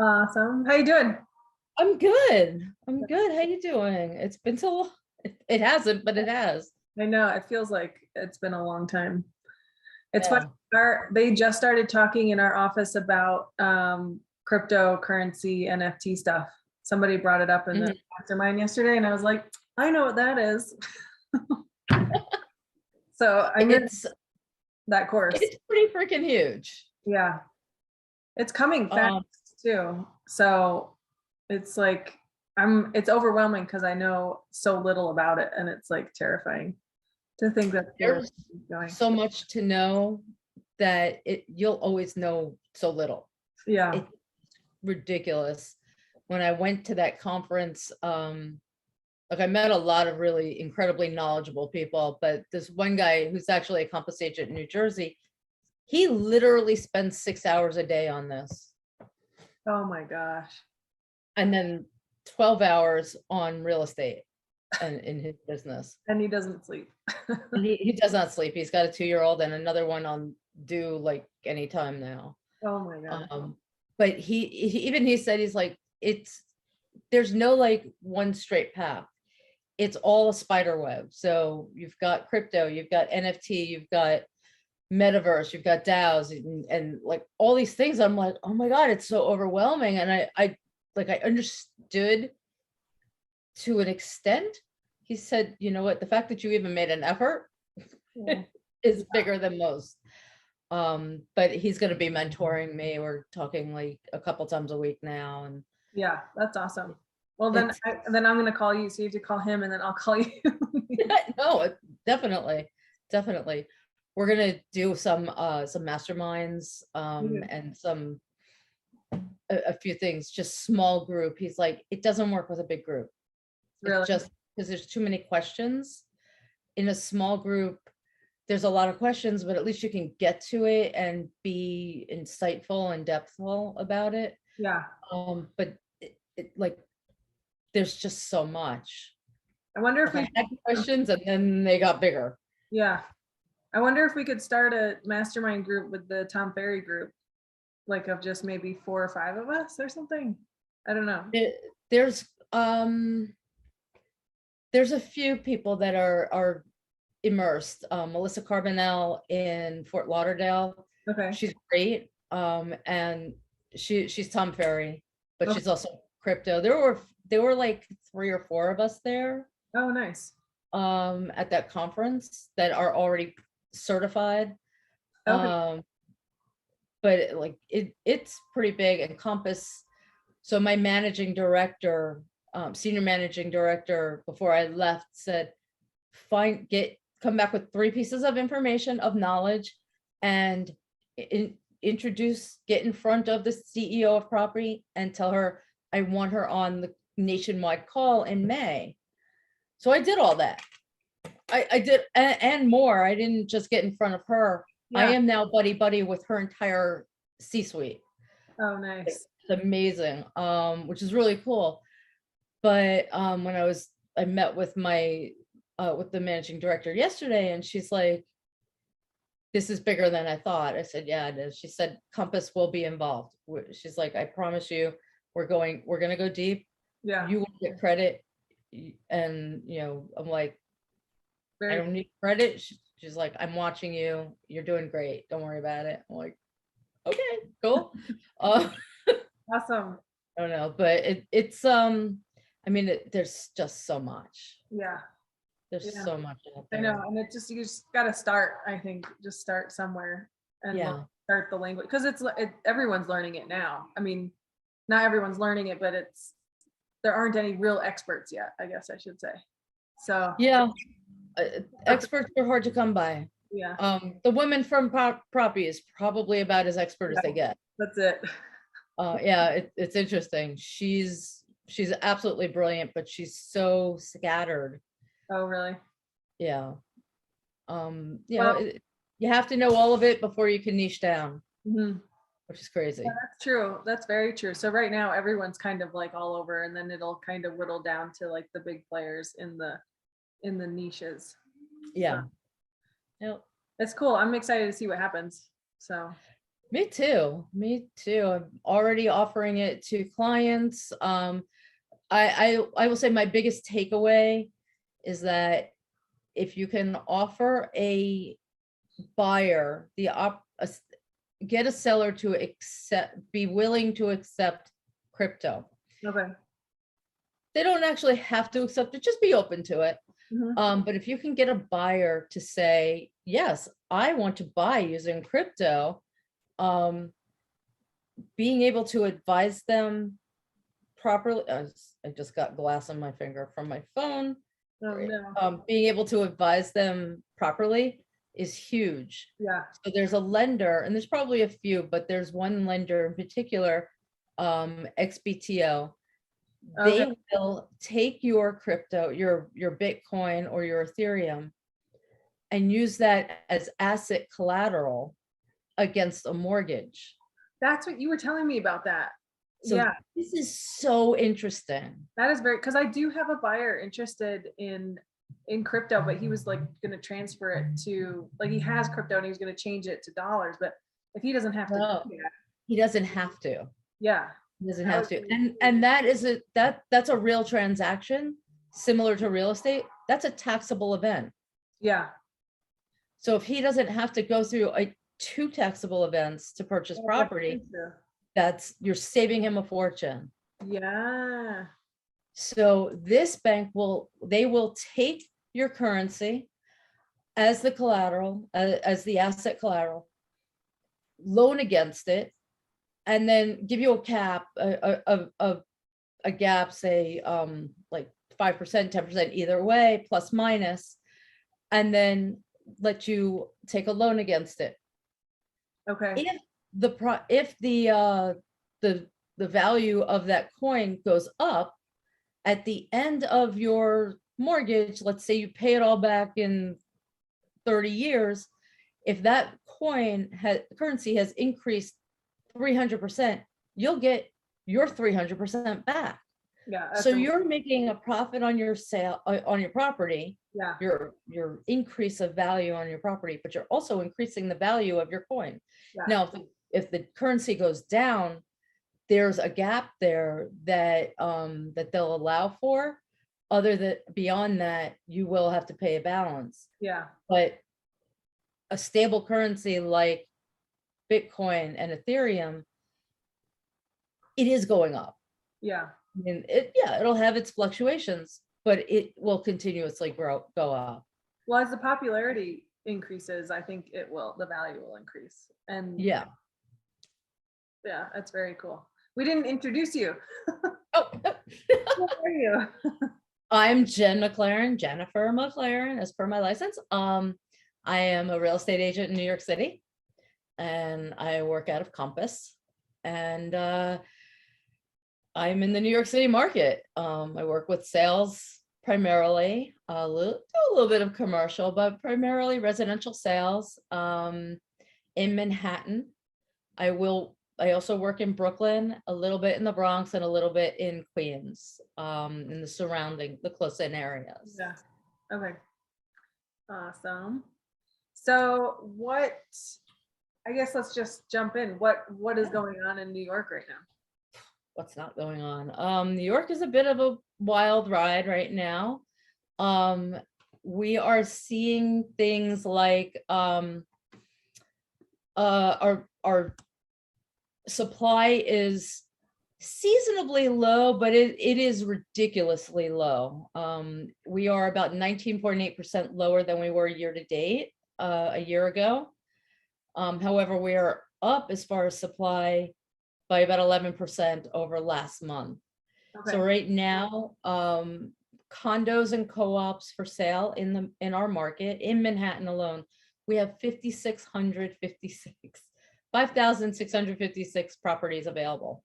Awesome. How you doing? I'm good. I'm good. How you doing? It's been so it hasn't, but it has. I know it feels like it's been a long time. It's funny. Yeah. They just started talking in our office about cryptocurrency NFT stuff. Somebody brought it up in the Mhm. mastermind yesterday, and I was like, I know what that is. So I missed It's that course. it's pretty freaking huge. Yeah, it's coming fast Um, too. So it's like it's overwhelming because I know so little about it, and it's like terrifying to think that they're there's going. so much to know that you'll always know so little. Yeah. It's ridiculous. When I went to that conference, like I met a lot of really incredibly knowledgeable people, but this one guy who's actually a Compass agent in New Jersey, he literally spends 6 hours a day on this. Oh my gosh. And then 12 hours on real estate and in his business. And he doesn't sleep. And he does not sleep. He's got a 2-year-old and another one on due like anytime now. Oh my god. But he said he's like, there's no like one straight path. It's all a spider web. So you've got crypto, you've got NFT, you've got metaverse, you've got DAOs and like all these things. I'm like, oh my God, it's so overwhelming. And I understood to an extent. He said, you know what, the fact that you even made an effort Yeah. is bigger than most. But he's going to be mentoring me. We're talking like a couple times a week now. And Yeah, that's awesome. Well, then, it's then I'm gonna call you. So you have to call him, and then I'll call you. no, definitely. We're gonna do some masterminds Mhm. and a few things, just small group. He's like, it doesn't work with a big group. It's Really? just because there's too many questions in a small group. There's a lot of questions, but at least you can get to it and be insightful and depthful about it. Yeah. But like, there's just so much. I wonder if Like I we. had questions and then they got bigger. Yeah. I wonder if we could start a mastermind group with the Tom Ferry group, like of just maybe 4 or 5 of us or something. I don't know. There's there's a few people that are immersed. Melissa Carbonell in Fort Lauderdale. Okay. She's great. And she's Tom Ferry, but Okay. she's also crypto. There were like 3 or 4 of us there Oh, nice. at that conference that are already certified. Okay. Um, but like it's pretty big. And Compass, so my managing director, senior managing director before I left said, come back with 3 pieces of information of knowledge and get in front of the CEO of property and tell her I want her on the nationwide call in May. So I did all that. I did and more. I didn't just get in front of her. I Yeah. am now buddy with her entire C-suite. Oh, nice. It's amazing, which is really cool. But when I met with with the managing director yesterday, and she's like, this is bigger than I thought. I said, yeah, it is. She said, Compass will be involved. She's like, I promise you, we're going to go deep. Yeah. You will get credit. And, I'm like, I Very don't need credit. She's like, I'm watching you. You're doing great. Don't worry about it. I'm like, okay, cool. Uh, awesome. I don't know, but I mean, there's just so much. Yeah. There's Yeah. so much out I know, there. and you just got to start. I think just start somewhere and Yeah. start the language because everyone's learning it now. I mean, not everyone's learning it, but there aren't any real experts yet. I guess I should say. So Yeah. Experts are hard to come by. yeah, The woman from property is probably about as expert as they get. that's it. Yeah, it's interesting. She's absolutely brilliant, but she's so scattered. Oh, really? Yeah. Well, You have to know all of it before you can niche down, mhm. which is crazy. Yeah, that's true. That's very true. So right now everyone's kind of like all over, and then it'll kind of whittle down to like the big players in the niches. So Yeah. Yep. it's cool. I'm excited to see what happens. So Me too. Me too. I'm already offering it to clients. I will say my biggest takeaway is that if you can offer a buyer get a seller to be willing to accept crypto. Okay. They don't actually have to accept it, just be open to it. Mhm. But if you can get a buyer to say, yes, I want to buy using crypto, um, being able to advise them properly. I just got glass on my finger from my phone. Oh, no. Being able to advise them properly is huge. Yeah. So there's a lender, and there's probably a few, but there's one lender in particular, XBTO. Okay. They will take your crypto, your Bitcoin or your Ethereum, and use that as asset collateral against a mortgage. That's what you were telling me about that. So Yeah, this is so interesting. that is very, because I do have a buyer interested in crypto, but he was like going to transfer it to, like, he has crypto and he was going to change it to dollars, but if he doesn't have to No, do that, he doesn't have to. yeah, He doesn't that have would to. be- And that is that's a real transaction similar to real estate. That's a taxable event. yeah. So if he doesn't have to go through two taxable events to purchase Oh, that's property, true. you're saving him a fortune. Yeah. So this bank they will take your currency as the collateral, as the asset collateral, loan against it, and then give you a cap, a gap, say like 5%, 10%, either way, plus minus, and then let you take a loan against it. Okay. If the value of that coin goes up at the end of your mortgage, let's say you pay it all back in 30 years, if that currency has increased 300%, you'll get your 300% back. Yeah. So you're making a profit on your sale, on your property, yeah. your increase of value on your property, but you're also increasing the value of your coin. Yeah. Now, if the currency goes down, there's a gap there that that they'll allow for. Beyond that, you will have to pay a balance. Yeah. But a stable currency like Bitcoin and Ethereum, it is going up. Yeah. I mean, it'll have its fluctuations, but it will continuously go up. Well, as the popularity increases, I think the value will increase. And Yeah. yeah, that's very cool. We didn't introduce you. Oh, Who are you? I'm Jennifer McLaren, as per my license. I am a real estate agent in New York City, and I work out of Compass. And I'm in the New York City market. I work with sales primarily, a little bit of commercial, but primarily residential sales in Manhattan. I also work in Brooklyn, a little bit in the Bronx, and a little bit in Queens, in the close-in areas. Yeah. Okay. Awesome. So I guess let's just jump in. What is going on in New York right now? What's not going on? New York is a bit of a wild ride right now. We are seeing things like our supply is seasonably low, but it is ridiculously low. We are about 19.8% lower than we were year to date a year ago. However, we are up as far as supply by about 11% over last month. Okay. So right now, condos and co-ops for sale in our market in Manhattan alone, we have 5,656 properties available,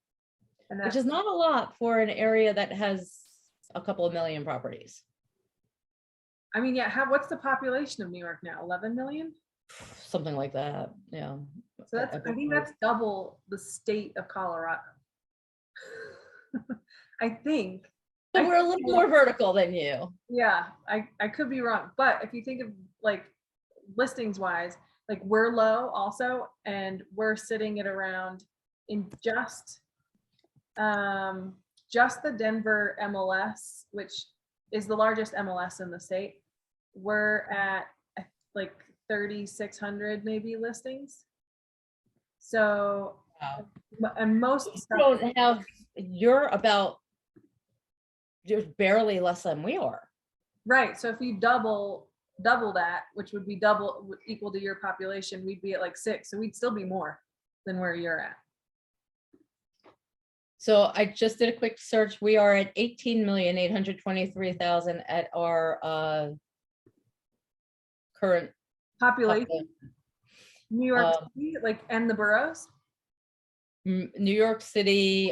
which is not a lot for an area that has a couple of million properties. I mean, yeah, what's the population of New York now? 11 million? Something like that, yeah. So I think that's double the state of Colorado. I think. So we're a little more vertical than you. Yeah, I could be wrong. But if you think of like listings wise, like we're low also, and we're sitting at around in just the Denver MLS, which is the largest MLS in the state. We're at like 3,600 maybe listings. So, Wow. and most You stuff, don't have, you're about, you're barely less than we are. right? So if you double that, which would be double equal to your population, we'd be at like 6. So we'd still be more than where you're at. So I just did a quick search. We are at 18,823,000 at our current Population, population. New York Um, City, like, and the boroughs. New York City,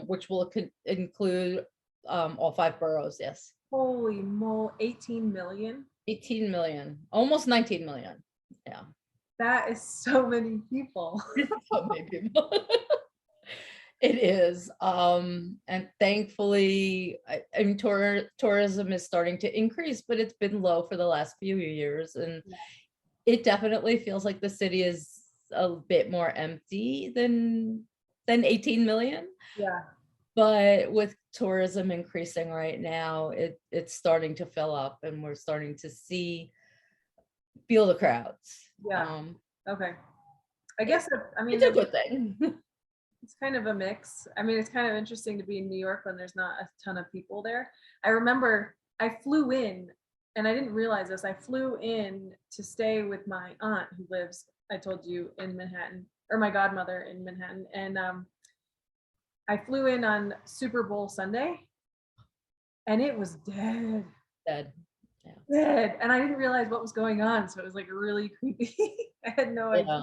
which will include all 5 boroughs, yes. Holy moly, 18 million. 18 million, almost 19 million. Yeah. That is so many people. So many people. It is. And thankfully, I mean, tourism is starting to increase, but it's been low for the last few years. And it definitely feels like the city is a bit more empty than 18 million. Yeah. But with tourism increasing right now, it's starting to fill up, and we're starting to feel the crowds. Yeah. Okay. I guess, I mean, It's a good thing. it's kind of a mix. I mean, it's kind of interesting to be in New York when there's not a ton of people there. I remember I flew in, and I didn't realize this. I flew in to stay with my aunt who lives, I told you, in Manhattan, or my godmother in Manhattan. And I flew in on Super Bowl Sunday, and it was dead. Dead. Dead. And I didn't realize what was going on. So it was like really creepy. I had no idea. Yeah.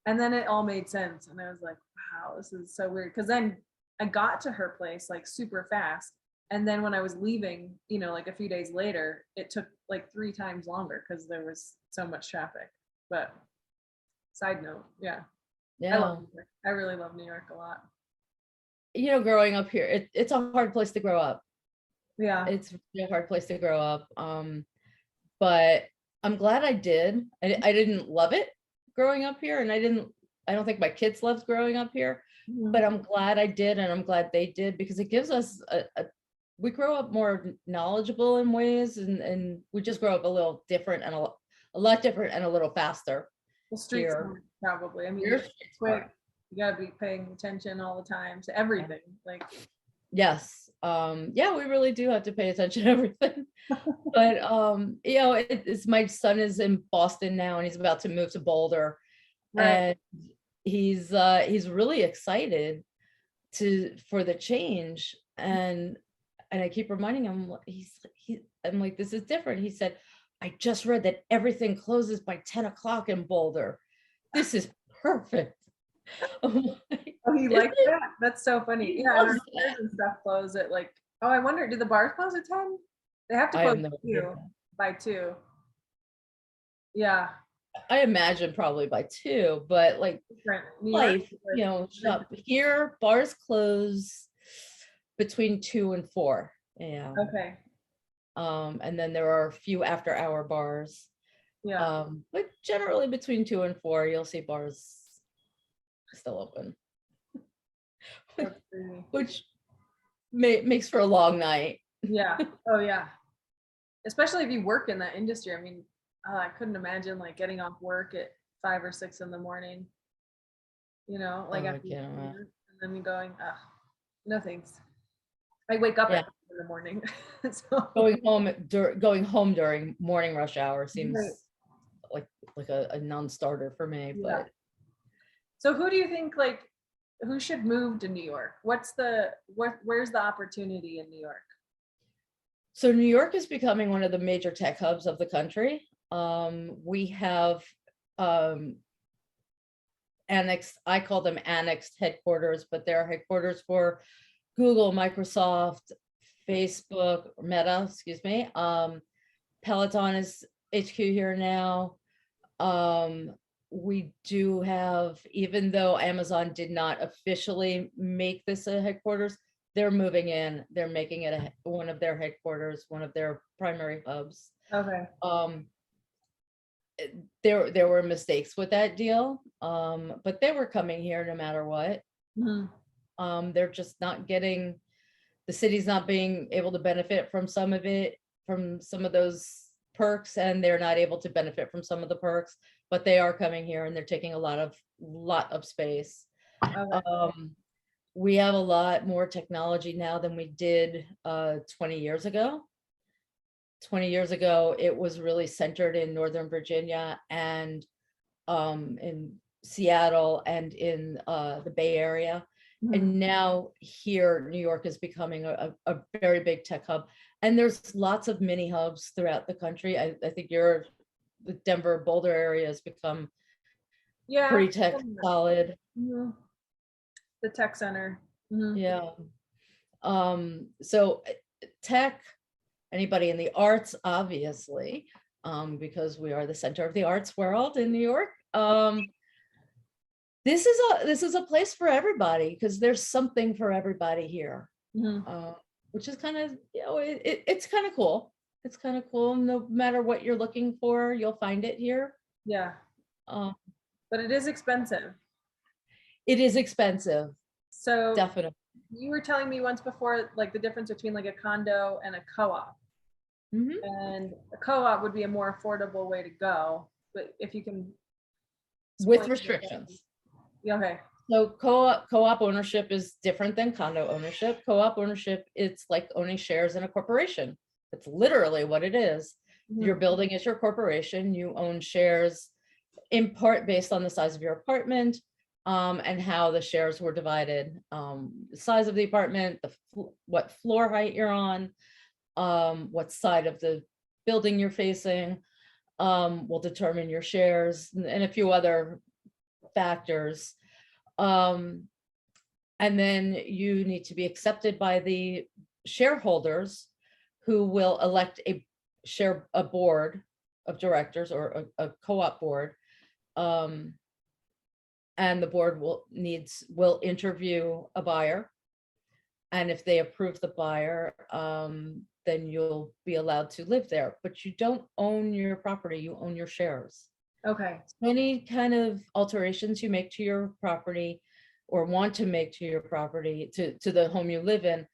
And then it all made sense. And I was like, wow, this is so weird. Because then I got to her place like super fast. And then when I was leaving, you know, like a few days later, it took like 3 times longer because there was so much traffic. But side note, yeah. I love New York. I really love New York a lot. You know, growing up here, it's a hard place to grow up. Yeah. It's a hard place to grow up. But I'm glad I did. I didn't love it growing up here, and I don't think my kids loved growing up here, Mhm. but I'm glad I did, and I'm glad they did, because it gives us we grow up more knowledgeable in ways, and we just grow up a little different, and a lot different, and a little faster. The streets Here. probably. I mean, Your it's streets quick. are. You gotta be paying attention all the time to everything. Like, Yes. Yeah, we really do have to pay attention to everything. But you know, it's my son is in Boston now, and he's about to move to Boulder. right. And he's really excited for the change. And I keep reminding him, I'm like, this is different. He said, I just read that everything closes by 10 o'clock in Boulder. This is perfect. I'm like, Oh, he "Is likes it?" that. That's so funny. He Yeah, and our loves bars that. and stuff close at like, oh, I wonder, do the bars close at 10? They have to I have close no at idea. 2, by 2. Yeah, I imagine probably by 2, but like different. New York life, is you like, know, shop here, bars close between 2 and 4. Yeah. okay, And then there are a few after hour bars. yeah. But generally between 2 and 4, you'll see bars still open, That's crazy. which makes for a long night. Yeah. Oh, yeah. Especially if you work in that industry. I mean, I couldn't imagine like getting off work at 5 or 6 in the morning. You know, like Oh, I after you can't imagine. work, and then going, no thanks. I wake up Yeah, at 5 in the morning. So, going home during morning rush hour right. seems like a non-starter for me, Yeah. but So who do you think like who should move to New York? Where's the opportunity in New York? so New York is becoming one of the major tech hubs of the country. We have annexed, I call them annexed headquarters, but they're headquarters for Google, Microsoft, Facebook, Meta, excuse me. Peloton is HQ here now. We do have, even though Amazon did not officially make this a headquarters, they're moving in, they're making it one of their headquarters, one of their primary hubs. Okay. there were mistakes with that deal, but they were coming here no matter what. Mhm. They're just not getting, the city's not being able to benefit from some of it, from some of those perks, and they're not able to benefit from some of the perks, but they are coming here and they're taking a lot of space. Okay. We have a lot more technology now than we did 20 years ago. 20 years ago, it was really centered in Northern Virginia and in Seattle and in the Bay Area. Mhm. And now here, New York is becoming a very big tech hub. And there's lots of mini hubs throughout the country. I think the Denver Boulder area has become Yeah. pretty tech solid. Mhm. The tech center. Mhm. Yeah. So tech, anybody in the arts, obviously, because we are the center of the arts world in New York. This is a place for everybody because there's something for everybody here, Mhm. which is kind of, it's kind of cool. It's kind of cool. No matter what you're looking for, you'll find it here. Yeah, Uh, but it is expensive. it is expensive, So definitely. you were telling me once before, like the difference between like a condo and a co-op. Mhm. And a co-op would be a more affordable way to go, but if you can With explain restrictions. Yeah, okay. So co-op ownership is different than condo ownership. Co-op ownership, it's like owning shares in a corporation. It's literally what it is. Your Mhm. building is your corporation. You own shares in part based on the size of your apartment, and how the shares were divided. The size of the apartment, what floor height you're on, what side of the building you're facing, will determine your shares and a few other factors. And then you need to be accepted by the shareholders who will elect a board of directors or a co-op board. And the board will interview a buyer. And if they approve the buyer, then you'll be allowed to live there, but you don't own your property, you own your shares. Okay. Any kind of alterations you make to your property or want to make to your property, to the home you live in,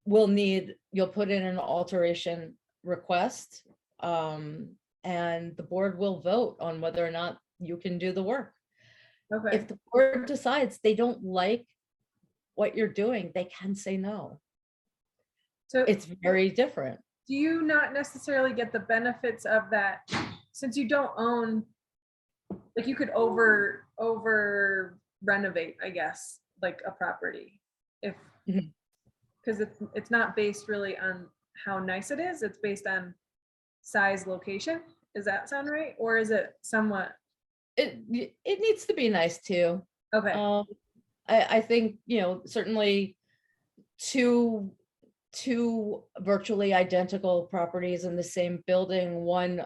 you'll put in an alteration request, and the board will vote on whether or not you can do the work. Okay. If the board decides they don't like what you're doing, they can say no. So It's very different. do you not necessarily get the benefits of that since you don't own, like you could over renovate, I guess, like a property if Mhm. because it's not based really on how nice it is, it's based on size, location. Does that sound right? Or is it somewhat It needs to be nice too. okay? Um, I think, certainly two virtually identical properties in the same building, one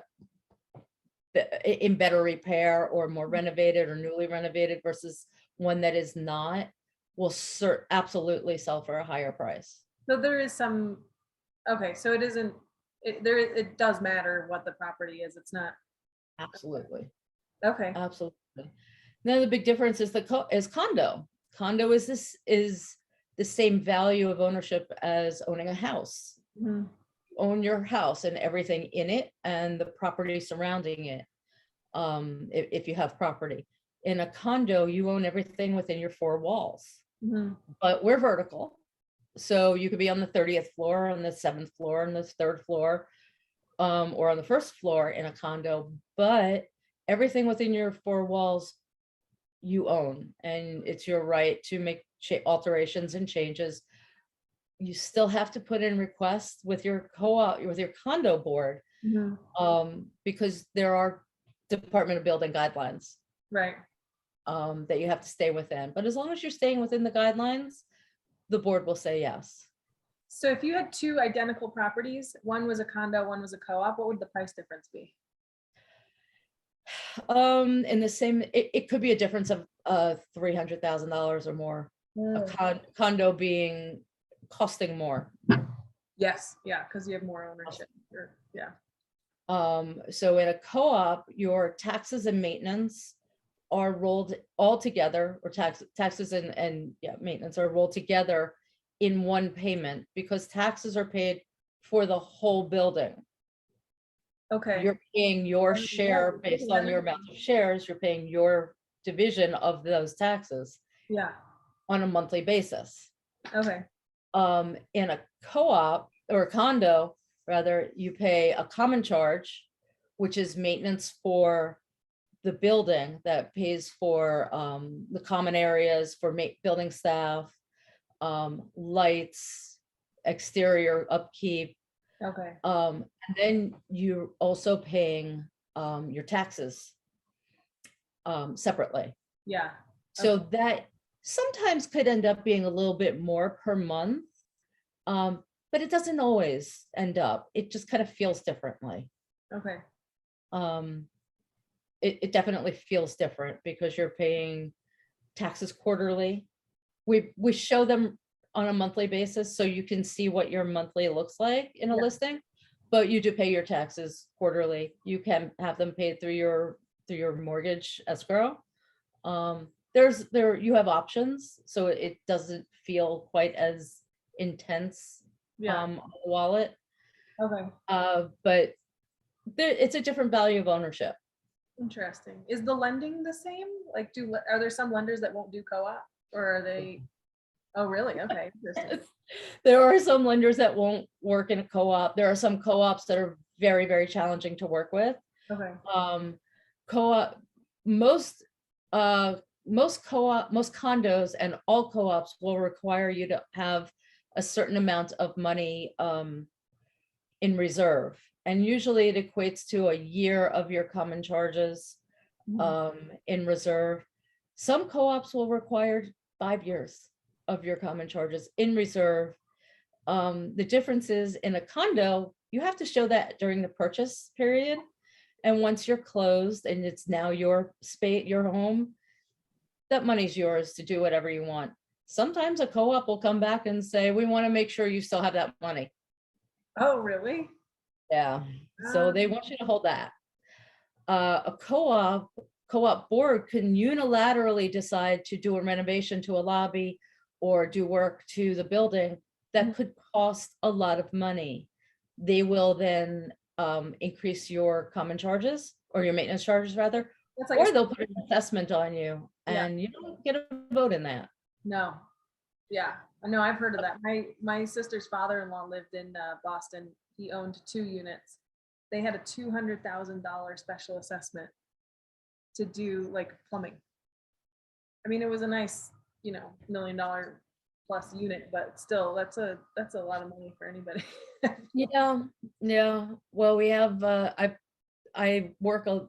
in better repair or more renovated or newly renovated versus one that is not, will absolutely sell for a higher price. So there is some, okay, so it isn't, it does matter what the property is. It's not, Absolutely, okay. absolutely. Now the big difference is is condo. Condo is the same value of ownership as owning a house. Mhm. Own your house and everything in it and the property surrounding it, if you have property. In a condo, you own everything within your four walls, Mhm. but we're vertical. So you could be on the 30th floor, on the 7th floor, on the 3rd floor, or on the 1st floor in a condo, but everything within your four walls you own, and it's your right to make alterations and changes. You still have to put in requests with your with your condo board, Mhm. because there are Department of Building guidelines, Right. that you have to stay within. But as long as you're staying within the guidelines, the board will say yes. So if you had two identical properties, one was a condo, one was a co-op, what would the price difference be? In the same, it could be a difference of $300,000 or more. A condo being costing more. Yes, yeah, because you have more ownership. Yeah. So in a co-op, your taxes and maintenance are rolled all together, or taxes and yeah, maintenance are rolled together in one payment, because taxes are paid for the whole building. Okay. You're paying your Oh, share yeah, based on your amount of shares, you're paying your division of those taxes yeah. on a monthly basis. Okay. In a co-op or a condo, rather, you pay a common charge, which is maintenance for the building, that pays for the common areas for building staff, lights, exterior upkeep. Okay. And then you're also paying your taxes separately. Yeah. So that sometimes could end up being a little bit more per month, but it doesn't always end up. It just kind of feels differently. Okay. It definitely feels different because you're paying taxes quarterly. We show them on a monthly basis so you can see what your monthly looks like in a Yeah. listing, but you do pay your taxes quarterly. You can have them paid through your mortgage escrow. You have options, so it doesn't feel quite as intense Yeah. on the wallet. Okay. But it's a different value of ownership. Interesting. Is the lending the same? Like, are there some lenders that won't do co-op, or are they? Oh, really? Okay. Interesting. There are some lenders that won't work in a co-op. There are some co-ops that are very, very challenging to work with. Okay. Co-op, most condos and all co-ops will require you to have a certain amount of money in reserve. And usually it equates to a year of your common charges in reserve. Some co-ops will require 5 years of your common charges in reserve. The difference is in a condo, you have to show that during the purchase period. And once you're closed and it's now your space, your home, that money's yours to do whatever you want. Sometimes a co-op will come back and say, we want to make sure you still have that money. Oh, really? Yeah. So they want you to hold that. A co-op board can unilaterally decide to do a renovation to a lobby or do work to the building that could cost a lot of money. They will then increase your common charges or your maintenance charges rather, That's like or they'll put an assessment on you Yeah. and you don't get a vote in that. No. Yeah. I know. I've heard of that. My sister's father-in-law lived in Boston. He owned 2 units. They had a $200,000 special assessment to do like plumbing. I mean, it was a nice, $1 million plus unit, but still, that's a lot of money for anybody. Yeah. Well, we have I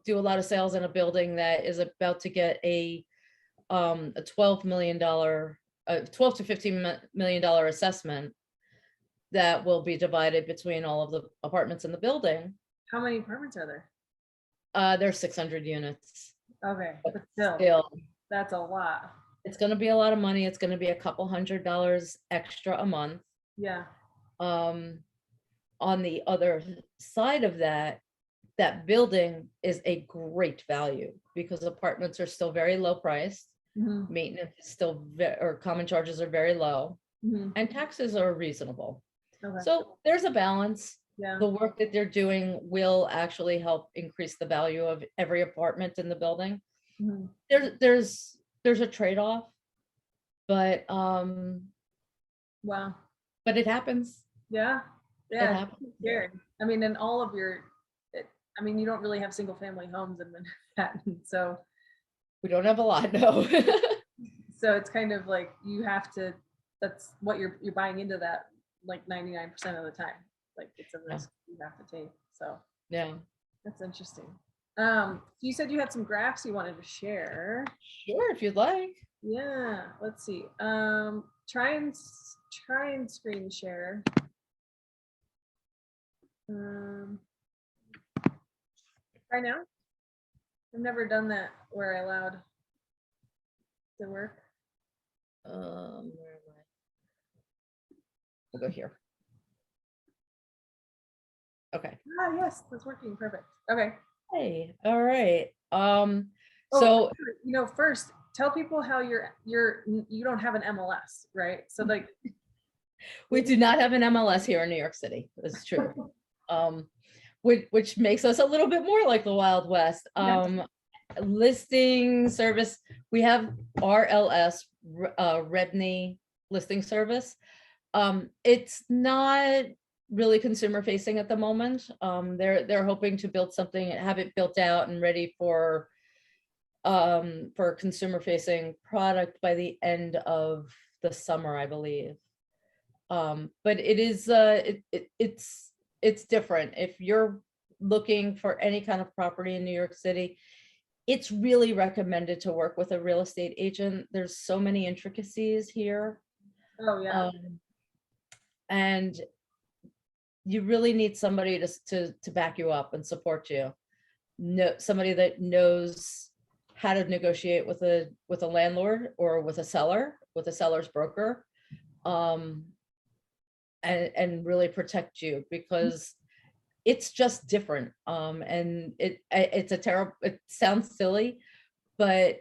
do a lot of sales in a building that is about to get a $12 million, $12 to $15 million assessment that will be divided between all of the apartments in the building. How many apartments are there? There's 600 units. Okay, but still, Still, that's a lot. it's going to be a lot of money. It's going to be a couple $100 extra a month. Yeah. On the other side of that, that building is a great value because apartments are still very low priced. Mhm. Maintenance is still or common charges are very low, Mhm. and taxes are reasonable. Okay. So there's a balance. Yeah. The work that they're doing will actually help increase the value of every apartment in the building. Mhm. There's a trade-off, but Wow. but it happens. Yeah. It Yeah. happens. It's scary. I mean, in all of you don't really have single family homes in Manhattan. So We don't have a lot, no. it's kind of like you have to, that's what you're buying into that like 99% of the time. Like it's a risk you have to take. So Yeah. that's interesting. You said you had some graphs you wanted to share. Sure, if you'd like. Yeah, let's see. Try and screen share. Right now? I've never done that where I allowed to work. Where am I? We'll go here. Okay. Ah, yes, that's working. Perfect. Okay. Hey, all right. Oh, So first tell people how you don't have an MLS, right? So like, we do not have an MLS here in New York City. That's true. Which makes us a little bit more like the Wild West. yes. Listing service, we have RLS, Redney listing service. It's not really consumer facing at the moment. They're hoping to build something, have it built out and ready for consumer facing product by the end of the summer, I believe. But it is it's different. If you're looking for any kind of property in New York City, it's really recommended to work with a real estate agent. There's so many intricacies here. Oh yeah. And you really need somebody to back you up and support you. No, somebody that knows how to negotiate with a landlord or with a seller, with a seller's broker, and really protect you, because it's just different. And it sounds silly, but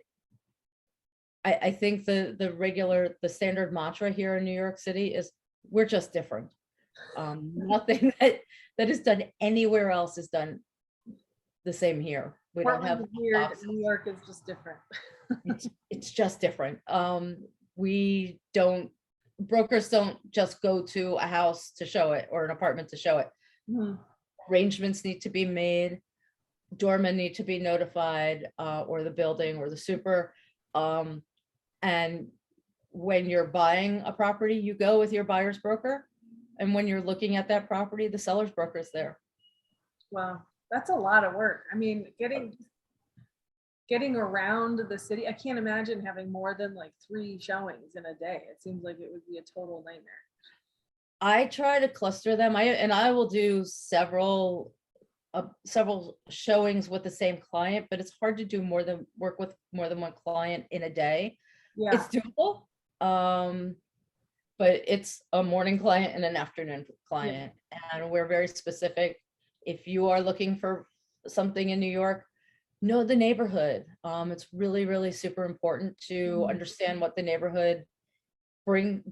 I think the standard mantra here in New York City is we're just different. Nothing that is done anywhere else is done the same here. We don't Portland have is weird. offices. New York is just different. It's just different. We don't Brokers don't just go to a house to show it or an apartment to show it. Mhm. Arrangements need to be made. Doormen need to be notified, or the building or the super. And when you're buying a property, you go with your buyer's broker. And when you're looking at that property, the seller's broker is there. Wow, that's a lot of work. I mean, getting around the city, I can't imagine having more than like 3 showings in a day. It seems like it would be a total nightmare. I try to cluster them. I will do several showings with the same client, but it's hard to do work with more than one client in a day. Yeah, It's doable. But it's a morning client and an afternoon client, and we're very specific. If you are looking for something in New York, know the neighborhood. It's really, really super important to understand what the neighborhood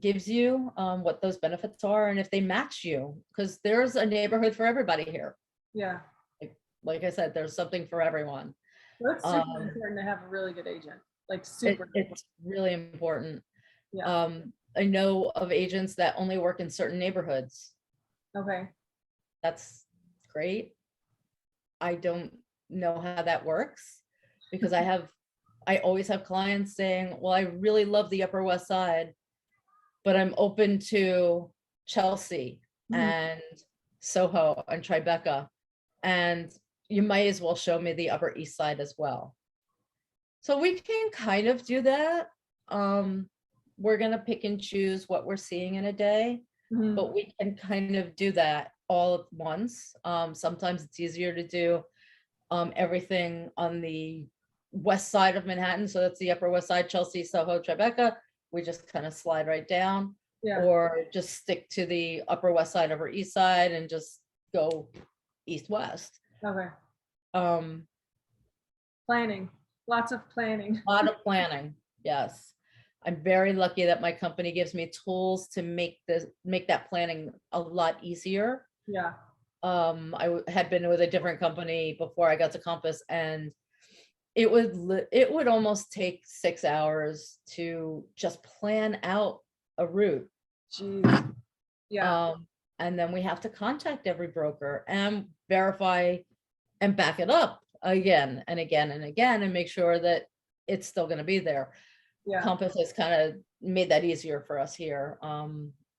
gives you, what those benefits are, and if they match you, because there's a neighborhood for everybody here. yeah. Like I said, there's something for everyone. So it's super Um, important to have a really good agent, like super. it's really important. Yeah. I know of agents that only work in certain neighborhoods. Okay. That's great. I don't know how that works, because I always have clients saying, well, I really love the Upper West Side, but I'm open to Chelsea Mhm. and Soho and Tribeca, and you might as well show me the Upper East Side as well. So we can kind of do that. We're gonna pick and choose what we're seeing in a day, Mhm. but we can kind of do that all at once. Sometimes it's easier to do everything on the west side of Manhattan. So that's the Upper West Side, Chelsea, Soho, Tribeca. We just kind of slide right down, Yeah. or just stick to the Upper West Side, Upper East Side, and just go east west. Okay. Um, Planning. Lots of planning. a lot of planning. Yes. I'm very lucky that my company gives me tools to make that planning a lot easier. Yeah. Had been with a different company before I got to Compass, and it would almost take 6 hours to just plan out a route. Jeez. Yeah. And then we have to contact every broker and verify and back it up again and again and again, and make sure that it's still going to be there. Yeah. Compass has kind of made that easier for us here,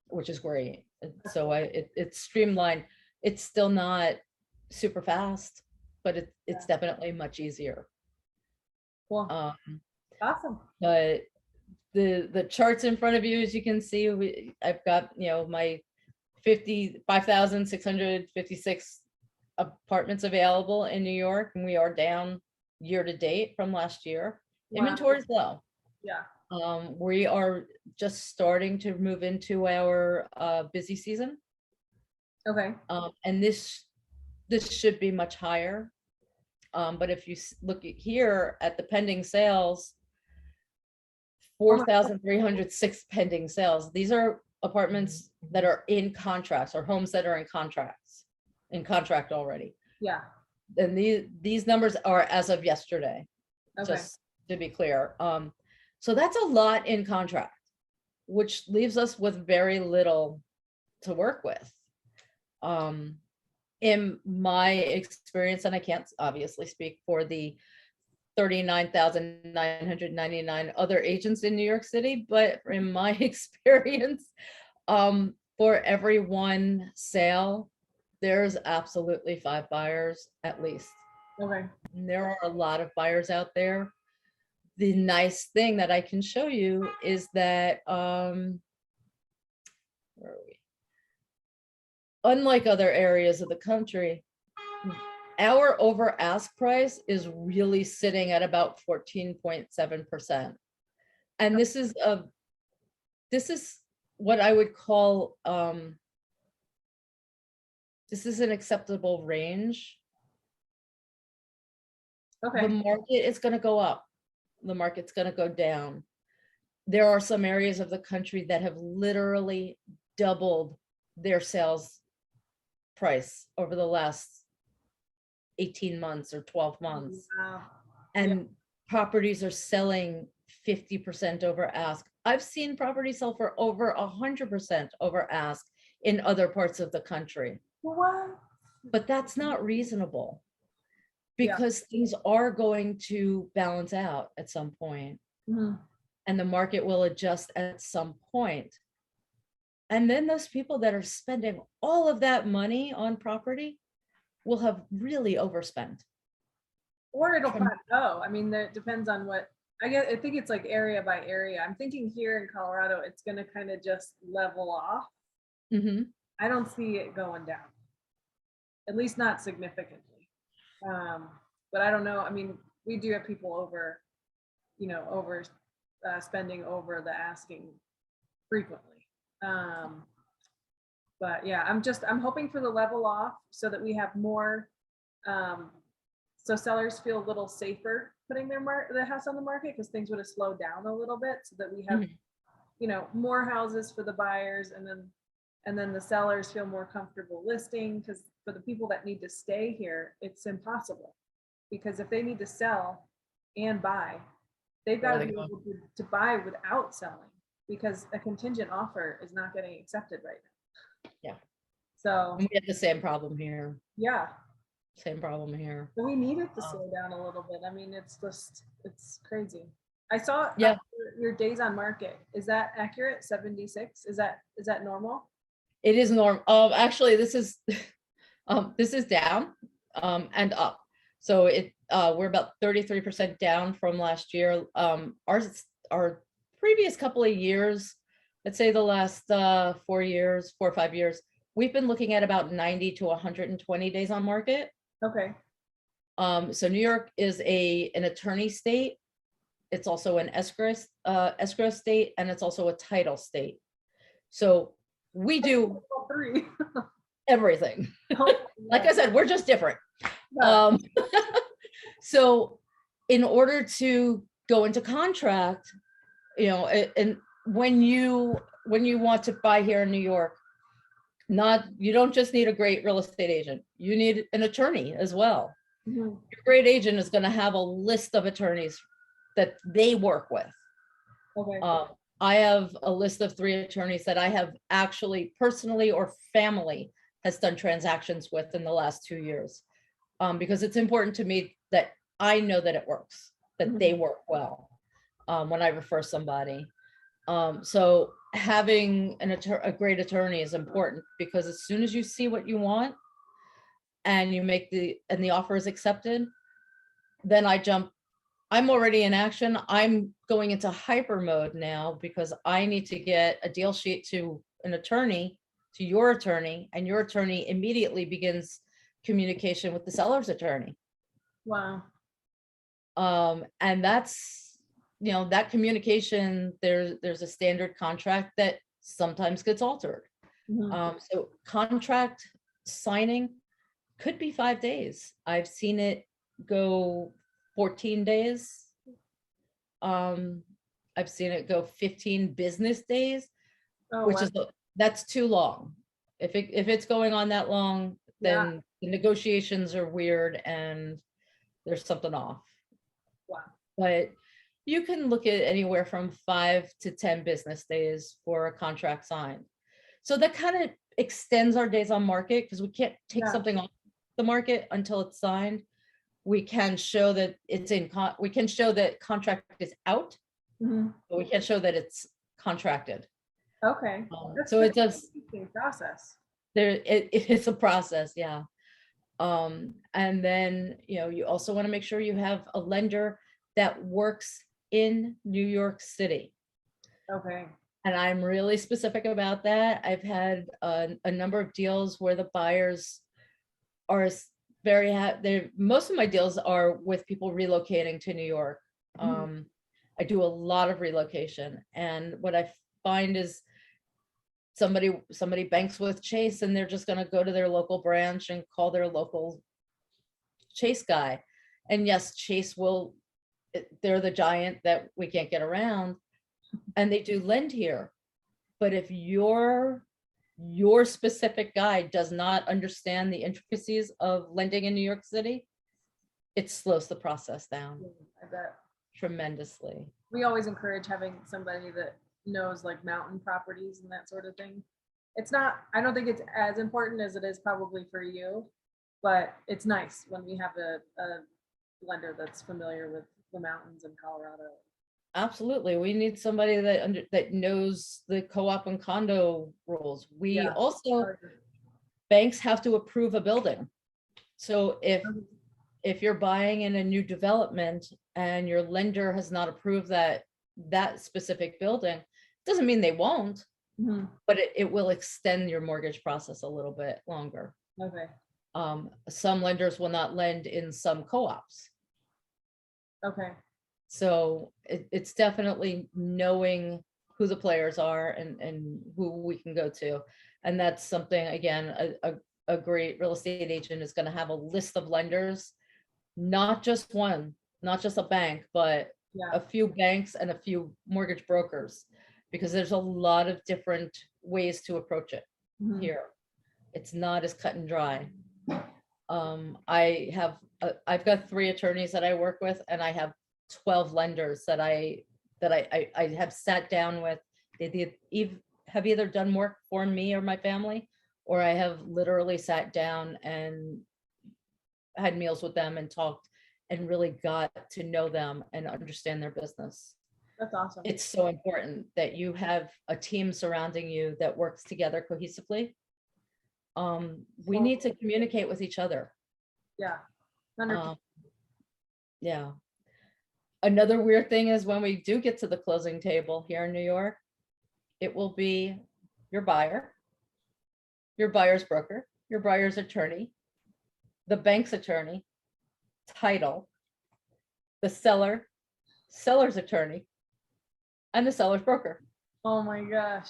which is great. So it's streamlined. It's still not super fast, but it's definitely much easier. Cool. Awesome. But the charts in front of you, as you can see, I've got, my 55,656 apartments available in New York, and we are down year to date from last year. Wow. Inventory is low. Yeah. We are just starting to move into our busy season. Okay. And this this should be much higher. But if you look at here at the pending sales, Oh my- 4,306 pending sales. These are apartments that are in contracts or homes that are in contract already. Yeah, And these numbers are as of yesterday, okay, just to be clear. So that's a lot in contract, which leaves us with very little to work with. In my experience, and I can't obviously speak for the 39,999 other agents in New York City, but in my experience, for every one sale, there's absolutely 5 buyers at least. okay. And there are a lot of buyers out there. The nice thing that I can show you is that, where are we? Unlike other areas of the country, our over ask price is really sitting at about 14.7%. And this is what I would call, this is an acceptable range. The Okay, market is going to go up. The market's going to go down. There are some areas of the country that have literally doubled their sales price over the last 18 months or 12 months. wow. And properties are selling 50% over ask. I've seen properties sell for over 100% over ask in other parts of the country, What? but that's not reasonable Yeah. because things are going to balance out at some point, Mhm. and the market will adjust at some point. And then those people that are spending all of that money on property will have really overspent. Or it'll plateau. I mean, it depends on what, I think it's like area by area. I'm thinking here in Colorado, it's gonna kind of just level off. Mhm. I don't see it going down, at least not significantly. But I don't know. I mean, we do have people over, over spending over the asking frequently. But yeah, I'm hoping for the level off so that we have more, so sellers feel a little safer putting the house on the market because things would have slowed down a little bit so that we have, Mhm. more houses for the buyers and then the sellers feel more comfortable listing because for the people that need to stay here, it's impossible because if they need to sell and buy, they've got to Gotta be go. able to buy without selling because a contingent offer is not getting accepted right now. Yeah. So And we have the same problem here. yeah, Same problem here. but we need it to slow down a little bit. I mean, it's crazy. I saw Yeah. your days on market. Is that accurate? 76? Is that normal? It is norm. Actually, this is down and up. So we're about 33% down from last year. Our previous couple of years, let's say the last 4 or 5 years, we've been looking at about 90 to 120 days on market. Okay. So New York is an attorney state. It's also an escrow state, and it's also a title state. So we do All three. everything. Like I said, we're just different. Yeah. So in order to go into contract, and when you want to buy here in New York, you don't just need a great real estate agent, you need an attorney as well. Mhm. Your great agent is going to have a list of attorneys that they work with. Okay. I have a list of 3 attorneys that I have actually personally or family has done transactions with in the last 2 years, because it's important to me that I know that it works, that they work well when I refer somebody. So having a great attorney is important because as soon as you see what you want and you make the offer is accepted, then I'm already in action. I'm going into hyper mode now because I need to get a deal sheet to your attorney, and your attorney immediately begins communication with the seller's attorney. Wow. And that's, that communication, there's a standard contract that sometimes gets altered. Mhm. So contract signing could be 5 days. I've seen it go 14 days. I've seen it go 15 business days, Oh, which wow. is, that's too long. If it's going on that long, Yeah. then the negotiations are weird and there's something off. Wow. But you can look at anywhere from 5 to 10 business days for a contract signed. So that kind of extends our days on market because we can't take Yeah. something off the market until it's signed. We can show that it's we can show that contract is out, Mhm. but we can't show that it's contracted. Okay. So it does, an interesting process. it's a process, yeah. And then, you also want to make sure you have a lender that works in New York City. Okay. And I'm really specific about that. I've had a number of deals where the buyers are very happy. Most of my deals are with people relocating to New York. Mhm. I do a lot of relocation, and what I find is somebody banks with Chase and they're just going to go to their local branch and call their local Chase guy. And yes, Chase will, they're the giant that we can't get around, and they do lend here. But if your specific guy does not understand the intricacies of lending in New York City, it slows the process down I bet. tremendously. We always encourage having somebody that knows like mountain properties and that sort of thing. It's not, I don't think it's as important as it is probably for you, but it's nice when we have a lender that's familiar with the mountains in Colorado. Absolutely. We need somebody that knows the co-op and condo rules. We Yeah. also, banks have to approve a building. So if you're buying in a new development and your lender has not approved that specific building, doesn't mean they won't, Mhm. but it will extend your mortgage process a little bit longer. Okay. Some lenders will not lend in some co-ops. Okay. So it's definitely knowing who the players are and who we can go to. And that's something, again, a great real estate agent is going to have a list of lenders, not just one, not just a bank, but Yeah. a few banks and a few mortgage brokers, because there's a lot of different ways to approach it Mhm. here. It's not as cut and dry. I've got 3 attorneys that I work with, and I have 12 lenders that I have sat down with. They have either done work for me or my family, or I have literally sat down and had meals with them and talked and really got to know them and understand their business. That's awesome. It's so important that you have a team surrounding you that works together cohesively. We need to communicate with each other. Yeah. 100%. Yeah. Another weird thing is when we do get to the closing table here in New York, it will be your buyer, your buyer's broker, your buyer's attorney, the bank's attorney, title, the seller's attorney, and the seller's broker. Oh my gosh.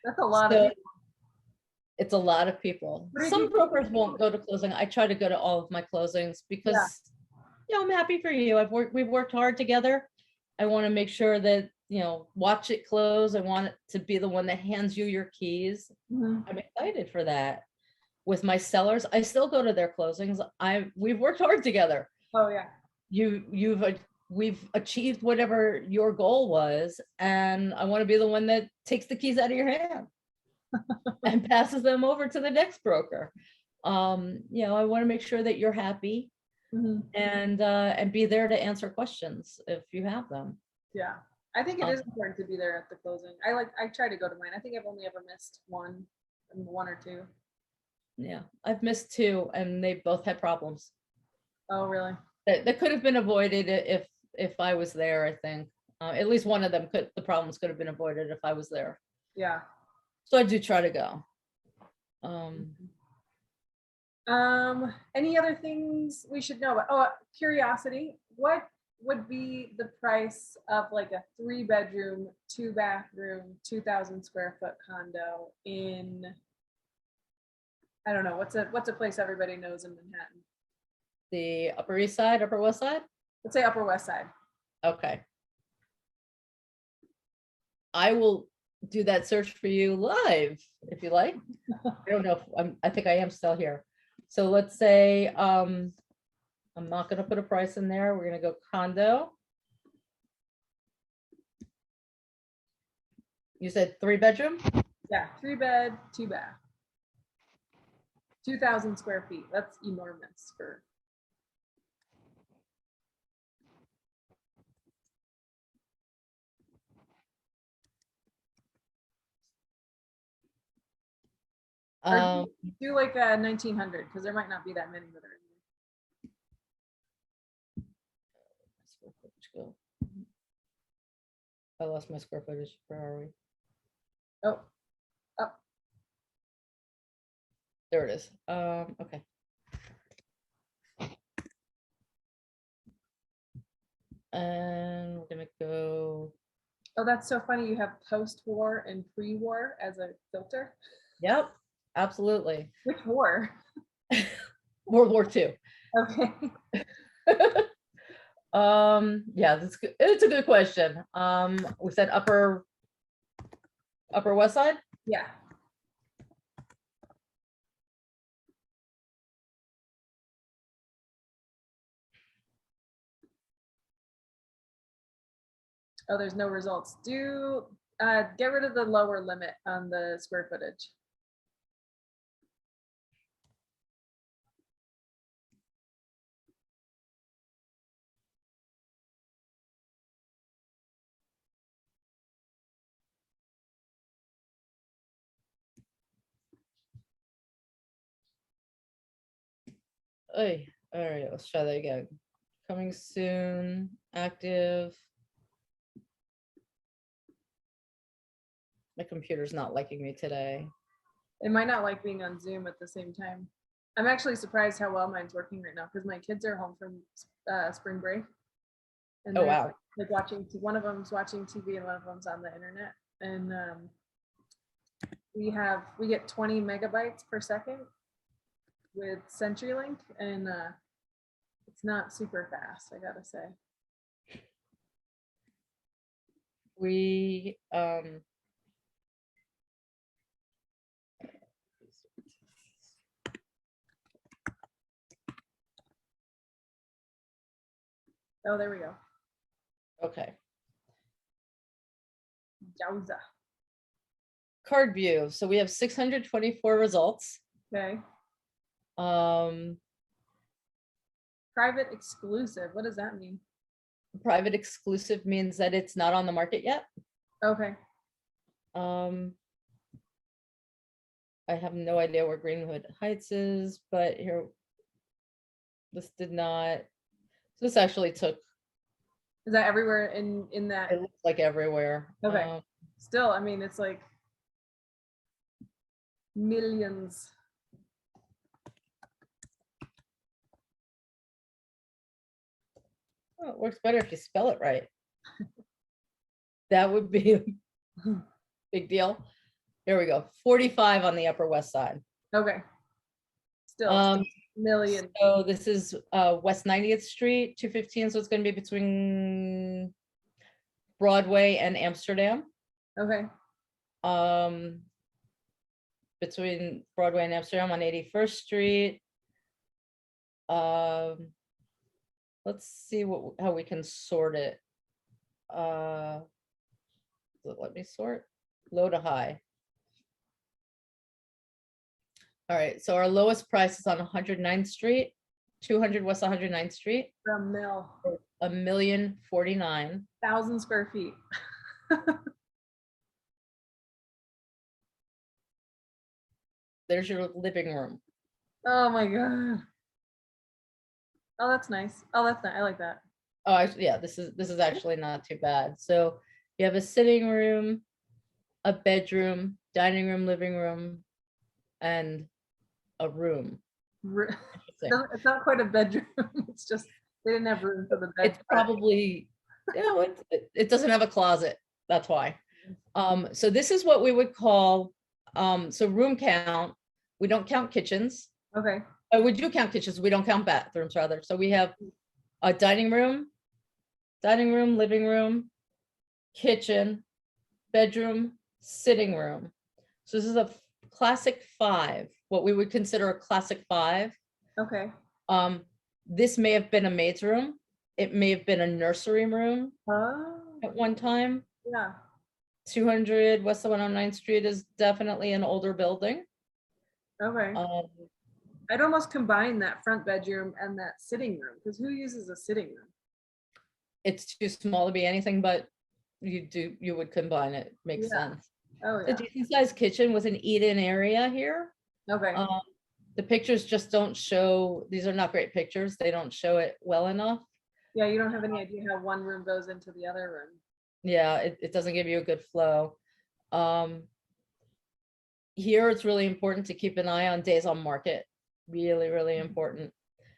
That's a lot of So people. it's a lot of people. What did Some you- brokers won't go to closing. I try to go to all of my closings because, I'm happy for you. We've worked hard together. I want to make sure that, watch it close. I want it to be the one that hands you your keys. Mhm. I'm excited for that. With my sellers, I still go to their closings. We've worked hard together. Oh yeah. We've achieved whatever your goal was, and I want to be the one that takes the keys out of your hand and passes them over to the next broker. I want to make sure that you're happy. Mhm. And be there to answer questions if you have them. Yeah. I think it is important to be there at the closing. I try to go to mine. I think I've only ever missed one or two. Yeah, I've missed 2, and they both had problems Oh really? that could have been avoided if I was there. I think at least one of them the problems could have been avoided if I was there. Yeah. So I do try to go. Any other things we should know about? Oh, curiosity. What would be the price of like a 3-bedroom, 2-bathroom, 2,000 square foot condo in I don't know, what's a place everybody knows in Manhattan? The Upper East Side, Upper West Side? Let's say Upper West Side. Okay. I will do that search for you live if you like. I don't know if I think I am still here. So let's say, I'm not gonna put a price in there. We're gonna go condo. You said 3-bedroom? Yeah, 3-bed, 2-bath. 2,000 square feet. That's enormous for. Or Um, do like a 1900 because there might not be that many that are in square footage go. I lost my square footage. Where are we? there. Oh, up. There it is. Okay. And we're gonna go, Oh, that's so funny. You have post-war and pre-war as a filter. yep, absolutely. Which war? World War II. Okay. Yeah, that's good. It's a good question. We said Upper West Side? Yeah. Oh, there's no results. Get rid of the lower limit on the square footage. Hey, all right, let's try that again. Coming soon, active. My computer's not liking me today. It might not like being on Zoom at the same time. I'm actually surprised how well mine's working right now because my kids are home from spring break. And Oh, they're wow. like one of them's watching TV and one of them's on the internet. And we get 20 megabytes per second with CenturyLink, and it's not super fast, I gotta say. We, Oh, there we go. okay. Yowza. Card view. So we have 624 results. Okay. Um, Private exclusive. What does that mean? private exclusive means that it's not on the market yet. Okay. I have no idea where Greenwood Heights is, but here, this did not, this actually took, Is that everywhere in that? it looks like everywhere. Okay. Still, I mean, it's like millions. Oh, it works better if you spell it right. That would be a big deal. Here we go. 45 on the Upper West Side. Okay. Still million. So this is West 90th Street, 215. So it's going to be between Broadway and Amsterdam. Okay. Between Broadway and Amsterdam on 81st Street. Let's see how we can sort it. Let me sort low to high. All right, so our lowest price is on 109th Street, 200 West 109th Street. From mill. $1,049,000. 1,000 square feet. There's your living room. Oh my god. Oh, that's nice. Oh, that's nice. I like that. Oh, yeah, this is actually not too bad. So you have a sitting room, a bedroom, dining room, living room, and a room. It's not quite a bedroom. It's just they didn't have room for the bed. It's probably, it doesn't have a closet. That's why. So this is what we would call, so room count. we don't count kitchens. Okay. We do count kitchens, we don't count bathrooms rather. So we have a dining room, living room, kitchen, bedroom, sitting room. So this is a classic 5, what we would consider a classic 5. Okay. This may have been a maid's room. It may have been a nursery room Oh, at one time. yeah. 200 West 109th Street is definitely an older building. Okay. I'd almost combine that front bedroom and that sitting room, because who uses a sitting room? It's too small to be anything, but you would combine it. Makes Yeah. sense. Oh, A yeah. decent sized kitchen with an eat-in area here. Okay. The pictures just don't show, these are not great pictures. They don't show it well enough. Yeah, you don't have any idea how one room goes into the other room. Yeah, it doesn't give you a good flow. Here, it's really important to keep an eye on days on market. Really, really important.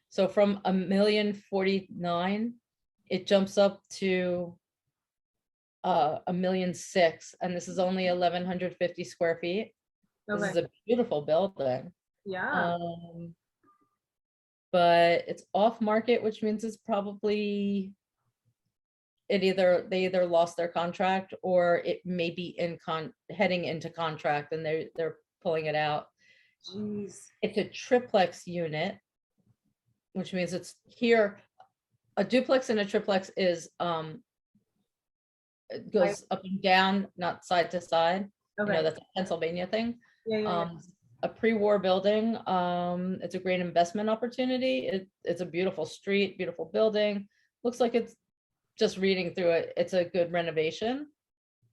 So from 1,049,000, it jumps up to 1,006,000, and this is only 1,150 square feet. This is Okay. a beautiful building. Yeah. But it's off market, which means it's probably they either lost their contract or it may be heading into contract and they're pulling it out. Jeez. It's a triplex unit, which means it's here. A duplex and a triplex is it goes up and down, not side to side. You know, Okay. that's a Pennsylvania thing. Yeah. A pre-war building. It's a great investment opportunity. It's a beautiful street, beautiful building. Looks like it's, just reading through it, it's a good renovation.